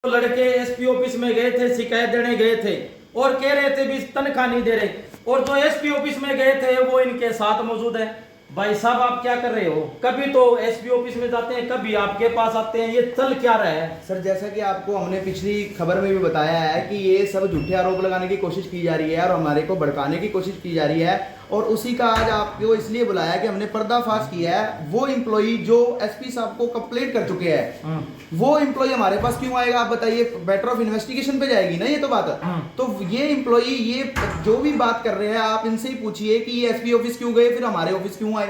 लड़के SP office में गए थे, शिकायत देने गए थे और कह रहे थे भी तनख्वाह नहीं दे रहे, और जो एसपी ऑफिस में गए थे वो इनके साथ मौजूद है। भाई साहब आप क्या कर रहे हो? कभी तो एसपी ऑफिस में जाते हैं, कभी आपके पास आते हैं, ये चल क्या रहा है? सर जैसा कि आपको हमने पिछली खबर में भी बताया है कि ये सब झूठे आरोप लगाने की कोशिश की जा रही है और हमारे को भड़काने की कोशिश की जा रही है, और उसी का आज आपको इसलिए बुलाया कि हमने पर्दाफाश किया है। वो एम्प्लॉई जो एसपी साहब को कंप्लेंट कर चुके हैं, वो एम्प्लॉई हमारे पास क्यों आएगा? आप बताइए, मैटर ऑफ इन्वेस्टिगेशन पे जाएगी ना ये तो बात। तो ये एम्प्लॉई ये जो भी बात कर रहे हैं आप इनसे ही पूछिए कि ये एसपी ऑफिस क्यों गए, फिर हमारे ऑफिस क्यों आए?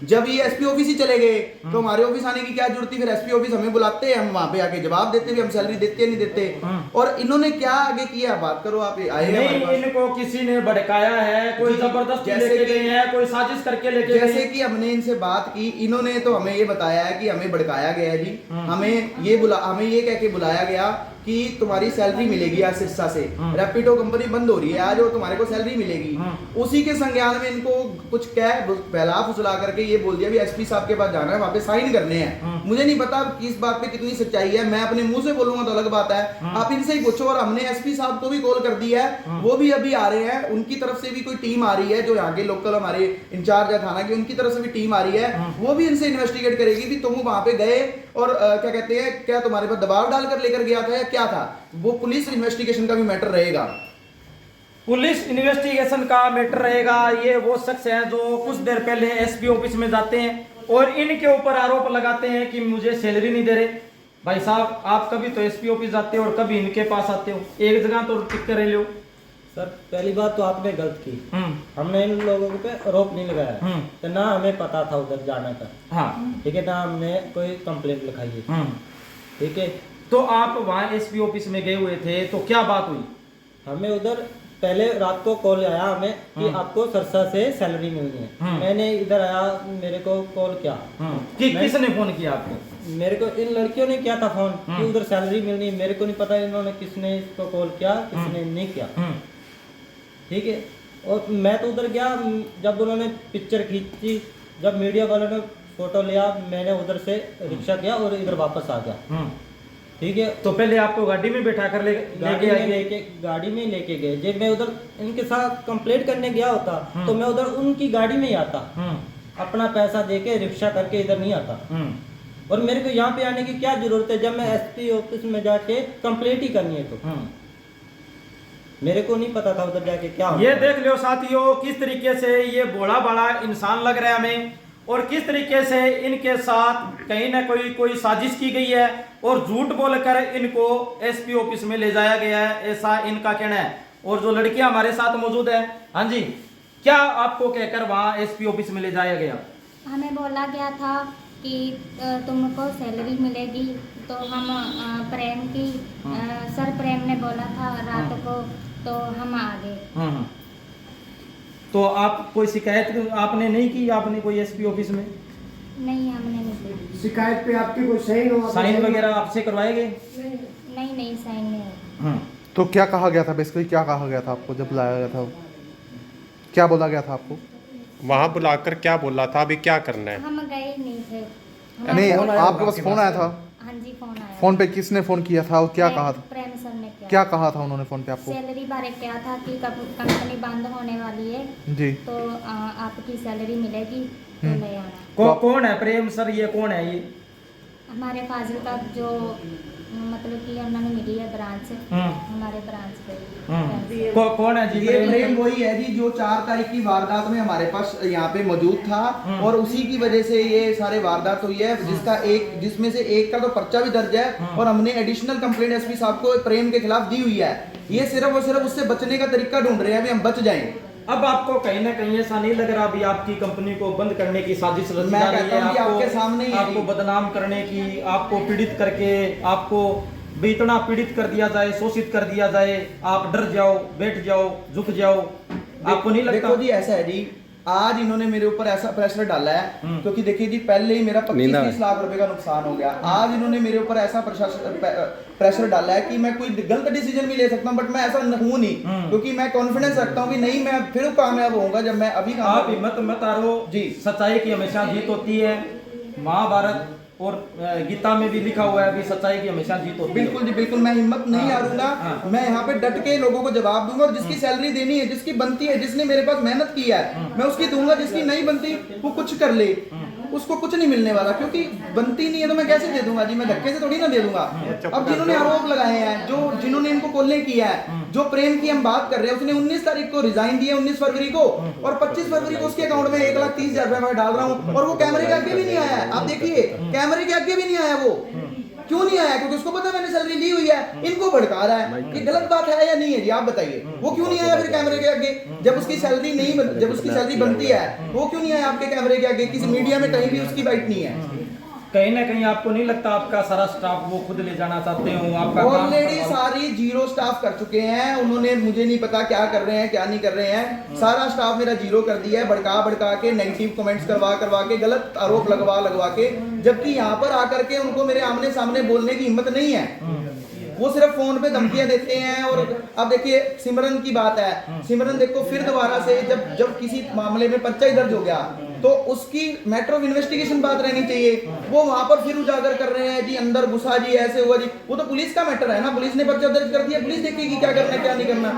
जब ये एसपी ऑफिस ही चले गए तो हमारे ऑफिस आने की क्या जरूरत थी? फिर एसपी ऑफिस हमें बुलाते हैं, हम वहां पे आके जवाब देते भी हम सैलरी देते नहीं देते। और इन्होंने क्या आगे किया, बात करो आप। आए नहीं, इनको किसी ने भड़काया है, कोई जबरदस्ती लेके गए हैं, कोई साजिश करके लेके गए। जैसे कि हमने इनसे बात की, इन्होंने तो हमें ये बताया है कि हमें भड़काया गया है जी। हमें ये कह के बुलाया गया कि तुम्हारी सैलरी मिलेगी आज सिरसा से, रैपिडो कंपनी बंद हो रही है आज और तुम्हारे को सैलरी मिलेगी। उसी के संज्ञान में इनको कुछ कह बहला फुसला करके ये बोल दिया भी एसपी साहब के पास जाना है, वहां पे साइन करने हैं। मुझे नहीं पता किस बात पे कितनी सच्चाई है, मैं अपने मुंह से बोलूंगा तो अलग बात है, आप इनसे ही पूछो। और हमने एसपी साहब को भी कॉल कर दिया है, वो भी अभी आ रहे हैं, उनकी तरफ से भी कोई टीम आ रही है जो यहाँ के लोकल हमारे इंचार्ज है थाना की, उनकी तरफ से भी टीम आ रही है, वो भी इनसे इन्वेस्टिगेट करेगी भी तुम वहां पे गए और क्या कहते हैं, क्या तुम्हारे पर दबाव डालकर लेकर गया था या क्या था? वो पुलिस इन्वेस्टिगेशन का भी मैटर रहेगा। पुलिस इन्वेस्टिगेशन का मैटर रहेगा। ये वो शख्स हैं जो कुछ देर पहले एसपी ऑफिस में जाते हैं और इनके ऊपर आरोप लगाते हैं कि मुझे सैलरी नहीं दे रहे। भाई साहब आप कभी तो एसपी ऑफिस जाते हो और कभी इनके पास आते हो, एक जगह तो टिक कर लो। सर पहली बात तो आपने गलत की, हमने इन लोगों पे आरोप नहीं लगाया, तो ना हमें पता था उधर जाने का। हाँ ठीक है, ना हमने कोई कंप्लेंट लिखाई है। ठीक है, तो आप वहाँ एसपी ऑफिस में गए हुए थे तो क्या बात हुई? हमें उधर पहले रात को कॉल आया हमें कि आपको सरसा से सैलरी मिलनी है। मैंने इधर आया, मेरे को कॉल किया कि किसने फोन किया आपको? मेरे को इन लड़कियों ने किया था फोन कि उधर सैलरी मिलनी है। मेरे को नहीं पता इन्होंने किसने इसको कॉल किया, किसने नहीं किया। ठीक है, और मैं तो उधर गया, जब उन्होंने पिक्चर खींची, जब मीडिया वालों ने फोटो लिया, मैंने उधर से रिक्शा किया और इधर वापस आ गया। ठीक है, तो पहले आपको गाड़ी में बैठा कर गाड़ी में लेके गए। जब मैं उधर इनके साथ कंप्लेंट करने गया होता तो मैं उधर उनकी गाड़ी में ही आता, अपना पैसा देके रिक्शा करके इधर नहीं आता। और मेरे को यहाँ पे आने की क्या जरूरत है जब मैं एसपी ऑफिस में जाके कंप्लेंट ही करनी है? तो मेरे को नहीं पता था उधर जाके क्या ये देख लो साथियों, किस तरीके से ये भोला बड़ा इंसान लग रहा है हमें, और किस तरीके से इनके साथ कहीं ना कोई साजिश की गई है और झूठ बोलकर इनको एसपी ऑफिस में ले जाया गया है, ऐसा इनका कहना है। और जो लड़कियां हमारे साथ मौजूद है, हाँ जी, क्या आपको कहकर वहाँ एसपी ऑफिस में ले जाया गया? हमें बोला गया था कि तुमको सैलरी मिलेगी, तो हम प्रेम की सर प्रेम ने बोला था रात को, तो हम आ गए। तो आप कोई शिकायत आपने नहीं की? आपने कोई एसपी ऑफिस में? नहीं, हमने नहीं की शिकायत पे आपकी कोई साइन वगैरह आपसे करवाए गए? नहीं साइन नहीं हुआ। तो क्या कहा गया था, बेसिकली क्या कहा गया था आपको जब बुलाया गया था? क्या बोला गया था आपको वहाँ बुलाकर? क्या बोला था अभी क्या करना है? हम गए नहीं थे। नहीं, आपके पास फोन आया था? हाँ जी, फोन आया। फोन पे किसने फोन किया था और क्या कहा था? प्रेम सर ने क्या कहा था उन्होंने फोन पे आपको? सैलरी बारे क्या था कि कंपनी बंद होने वाली है जी, तो आपकी सैलरी मिलेगी तो ले आना। कौन है प्रेम सर? ये कौन है? ये हमारे फाजिल का जो मतलब कि उन्होंने मिली है ब्रांच, हमारे ब्रांच पे। कौन है जी? ये प्रेम वही है जी जो 4 तारीख की वारदात में हमारे पास यहाँ पे मौजूद था और उसी की वजह से ये सारे वारदात हुई है, जिसमें से एक का तो पर्चा भी दर्ज है और हमने एडिशनल कंप्लेंट एसपी साहब को प्रेम के खिलाफ दी हुई है। ये सिर्फ और सिर्फ उससे बचने का तरीका ढूंढ रहे हैं अभी हम बच जाएं। अब आपको कहीं ना कहीं ऐसा नहीं लग रहा भी आपकी कंपनी को बंद करने की साजिश रची मैं जा रही कहता है? हूं कि आपके सामने ही आपको बदनाम करने की, आपको पीड़ित करके, आपको भी इतना पीड़ित कर दिया जाए, शोषित कर दिया जाए, आप डर जाओ, बैठ जाओ, झुक जाओ, आपको नहीं लगता? देखो जी ऐसा है जी, आज इन्होंने मेरे ऊपर ऐसा प्रेशर डाला है क्योंकि देखिए जी पहले ही मेरा 25-30 लाख रुपए का नुकसान हो गया। आज इन्होंने मेरे ऊपर ऐसा प्रेशर डाला है कि मैं कोई गलत डिसीजन भी ले सकता हूं, बट मैं ऐसा हूं नहीं क्योंकि मैं कॉन्फिडेंस रखता हूं कि नहीं मैं फिर कामयाब होऊंगा जब मैं अभी आप हिम्मत मत हारो जी, सच्चाई की हमेशा जीत होती है। महाभारत और गीता में भी लिखा हुआ है अभी सच्चाई की हमेशा जीत होती है। बिल्कुल जी बिल्कुल, मैं हिम्मत नहीं हाँ, हारूंगा। हाँ। मैं यहाँ पे डट के लोगों को जवाब दूंगा और जिसकी सैलरी देनी है, जिसकी बनती है, जिसने मेरे पास मेहनत की है, मैं उसकी दूंगा। जिसकी नहीं बनती वो कुछ कर ले, उसको कुछ नहीं मिलने वाला, क्योंकि बनती नहीं है तो मैं कैसे दे दूंगा जी, मैं धक्के से थोड़ी ना दे दूंगा। अब जिन्होंने आरोप लगाए हैं, जो जिन्होंने इनको कोल्हे किया है, जो प्रेम की हम बात कर रहे हैं, उसने 19 तारीख को रिजाइन दिया, 19 फरवरी को, और 25 फरवरी को उसके अकाउंट में 1,30,000 रुपए मैं डाल रहा हूँ, और वो कैमरे के आगे भी नहीं आया है। आप देखिए कैमरे के आगे भी नहीं आया। वो क्यों नहीं आया? क्योंकि उसको पता है मैंने सैलरी ली हुई है। इनको भड़का रहा है, ये गलत बात है या नहीं है जी, आप बताइए। वो क्यों नहीं आया फिर कैमरे के आगे? जब उसकी सैलरी नहीं जब उसकी सैलरी बनती है, वो क्यों नहीं आया आपके कैमरे के आगे? किसी मीडिया में कहीं भी उसकी बाइट नहीं है। कहीं ना कहीं आपको नहीं लगता आपका सारा स्टाफ वो खुद ले जाना चाहते हो? आपका ऑलरेडी सारी जीरो स्टाफ कर चुके हैं उन्होंने, मुझे नहीं पता क्या कर रहे हैं क्या नहीं कर रहे हैं। सारा स्टाफ मेरा जीरो कर दिया है, भड़का के, नेगेटिव कमेंट्स करवा के, गलत आरोप लगवा के, जबकि यहाँ पर आकर के उनको मेरे आमने सामने बोलने की हिम्मत नहीं है। वो सिर्फ फोन पे धमकियां देते हैं। और अब देखिए सिमरन की बात है, सिमरन देखो फिर दोबारा से जब किसी मामले में पर्चा ही दर्ज हो गया तो उसकी मैटर ऑफ इन्वेस्टिगेशन बात रहनी चाहिए। वो वहां पर फिर उजागर कर रहे हैं जी, अंदर घुसा जी, ऐसे हुआ जी। वो तो पुलिस का मैटर है ना, पुलिस ने पर्चा दर्ज कर दिया, पुलिस देखेगी क्या करना है क्या नहीं करना।